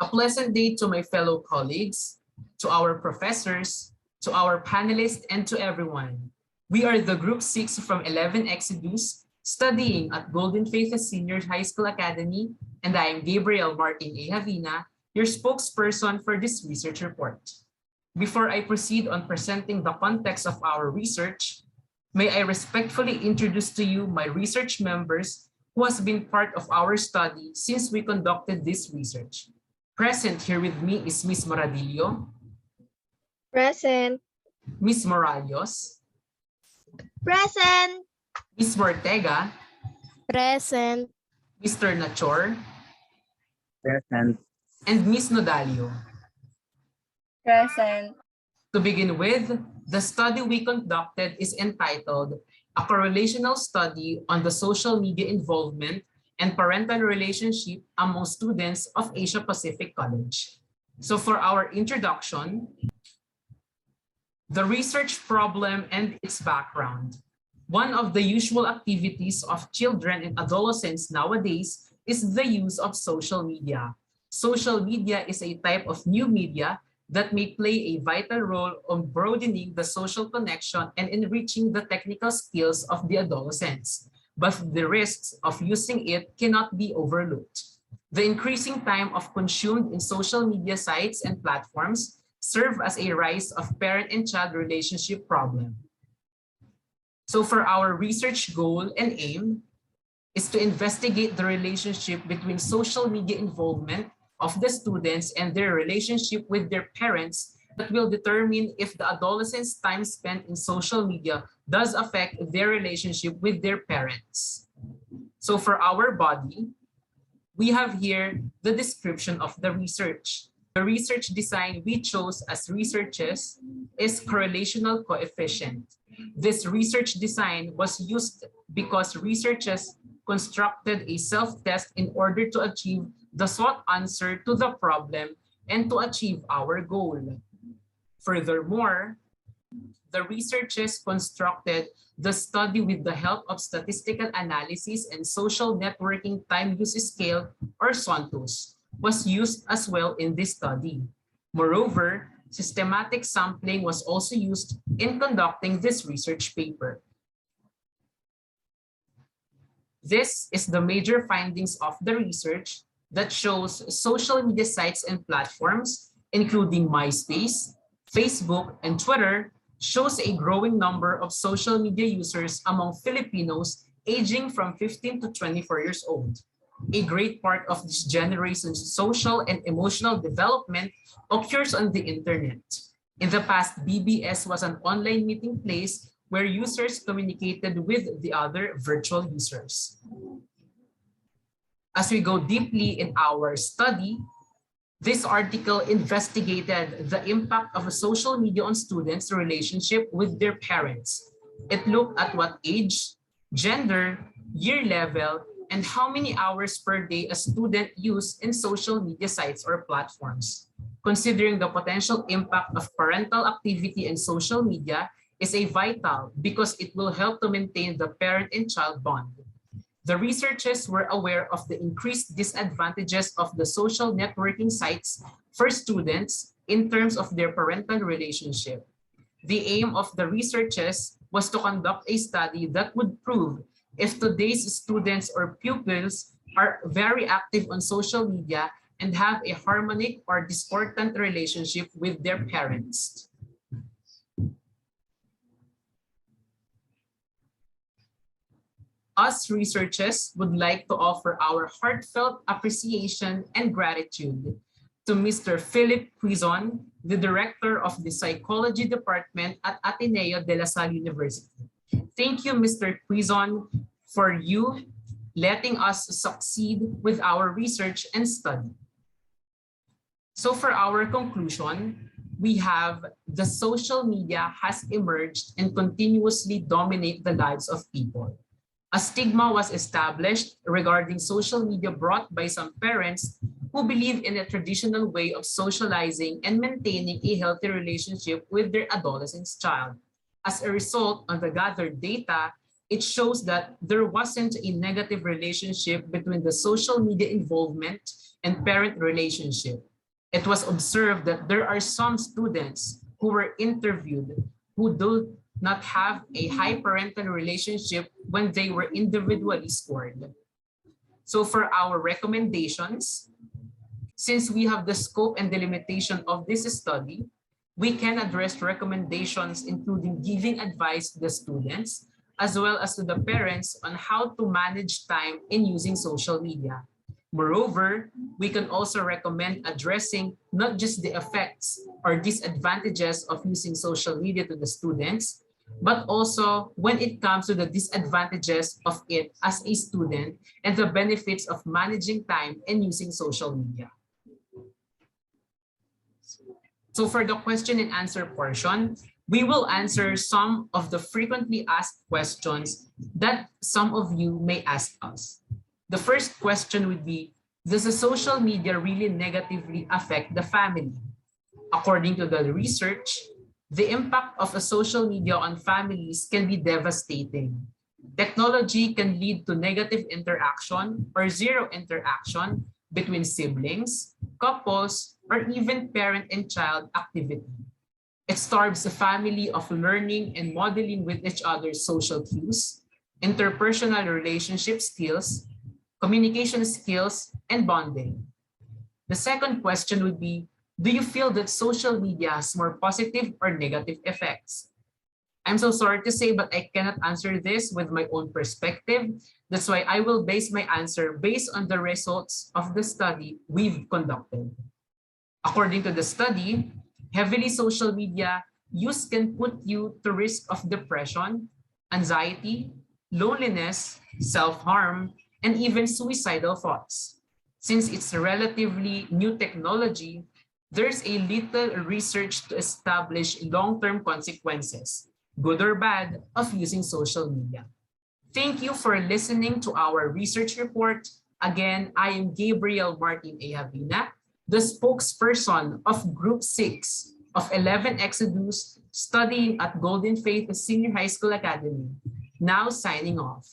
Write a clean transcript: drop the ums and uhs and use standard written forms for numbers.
A pleasant day to my fellow colleagues, to our professors, to our panelists, and to everyone. We are the Group 6 from 11 Exodus studying at Golden Faith Senior High School Academy, and I am Gabriel Martin A. Havina, your spokesperson for this research report. Before I proceed on presenting the context of our research, may I respectfully introduce to you my research members who has been part of our study since we conducted this research. Present here with me is Ms. Moradillo, Present. Ms. Moralios, Present. Ms. Mortega, Present. Mr. Nachor, Present. and Ms. Nodalio. Present. To begin with, the study we conducted is entitled A Correlational Study on the Social Media Involvement and Parental Relationship Among Students of Asia Pacific College. So for our introduction, the research problem and its background. One of the usual activities of children and adolescents nowadays is the use of social media. Social media is a type of new media that may play a vital role on broadening the social connection and enriching the technical skills of the adolescents. But the risks of using it cannot be overlooked. The increasing time of consumed in social media sites and platforms serve as a rise of parent and child relationship problem. So for our research goal and aim is to investigate the relationship between social media involvement of the students and their relationship with their parents that will determine if the adolescents' time spent in social media does affect their relationship with their parents. So for our body, we have here the description of the research. The research design we chose as researchers is correlational coefficient. This research design was used because researchers constructed a self-test in order to achieve the sought answer to the problem and to achieve our goal. Furthermore, the researchers constructed the study with the help of statistical analysis and social networking time use scale, or SONTUS, was used as well in this study. Moreover, systematic sampling was also used in conducting this research paper. This is the major findings of the research that shows social media sites and platforms, including MySpace, Facebook, and Twitter, shows a growing number of social media users among Filipinos aging from 15 to 24 years old. A great part of this generation's social and emotional development occurs on the internet. In the past, BBS was an online meeting place where users communicated with the other virtual users. As we go deeply in our study, this article investigated the impact of social media on students' relationship with their parents. It looked at what age, gender, year level, and how many hours per day a student used in social media sites or platforms. Considering the potential impact of parental activity in social media is a vital because it will help to maintain the parent and child bond. The researchers were aware of the increased disadvantages of the social networking sites for students in terms of their parental relationship. The aim of the researchers was to conduct a study that would prove if today's students or pupils are very active on social media and have a harmonic or discordant relationship with their parents. Us researchers would like to offer our heartfelt appreciation and gratitude to Mr. Philip Quizon, the Director of the Psychology Department at Ateneo de La Salle University. Thank you, Mr. Quizon, for you letting us succeed with our research and study. So for our conclusion, we have the social media has emerged and continuously dominate the lives of people. A stigma was established regarding social media brought by some parents who believe in a traditional way of socializing and maintaining a healthy relationship with their adolescent child. As a result, on the gathered data, it shows that there wasn't a negative relationship between the social media involvement and parent relationship. It was observed that there are some students who were interviewed who do not have a high parental relationship when they were individually scored. So for our recommendations, since we have the scope and delimitation of this study, we can address recommendations including giving advice to the students as well as to the parents on how to manage time in using social media. Moreover, we can also recommend addressing not just the effects or disadvantages of using social media to the students, but also when it comes to the disadvantages of it as a student and the benefits of managing time and using social media. So for the question and answer portion, we will answer some of the frequently asked questions that some of you may ask us. The first question would be, does the social media really negatively affect the family? According to the research, the impact of a social media on families can be devastating. Technology can lead to negative interaction or zero interaction between siblings, couples, or even parent and child activity. It starves the family of learning and modeling with each other's social cues, interpersonal relationship skills, communication skills, and bonding. The second question would be, do you feel that social media has more positive or negative effects? I'm so sorry to say, but I cannot answer this with my own perspective. That's why I will base my answer based on the results of the study we've conducted. According to the study, heavily social media use can put you to risk of depression, anxiety, loneliness, self-harm, and even suicidal thoughts. Since it's a relatively new technology, there's a little research to establish long-term consequences, good or bad, of using social media. Thank you for listening to our research report. Again, I am Gabriel Martin A. Havina, the spokesperson of Group 6 of 11 Exodus studying at Golden Faith Senior High School Academy. Now signing off.